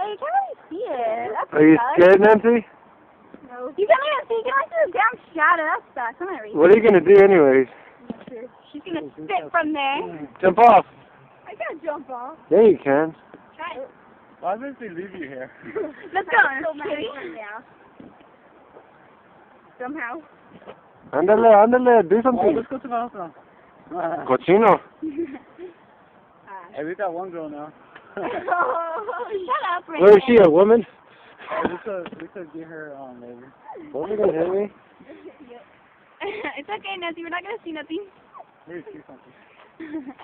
you can't really see it. That's Are you scared, Nancy? No. You can't even see. You can only see the damn shadow. That's some reason. What are you gonna do anyways? She's gonna spit from there. Jump off. I can't jump off. Yeah, you can. Try it. Why did they leave you here? Let's go. Somehow. Ándale, do Oh, something. let's go to the house now. Cochino. Hey, we got one girl now. Shut up, Brandon. Where is she, a woman? We could get her on later. What are you gonna hit me? It's okay, Nancy. We're not gonna see nothing. Maybe see something.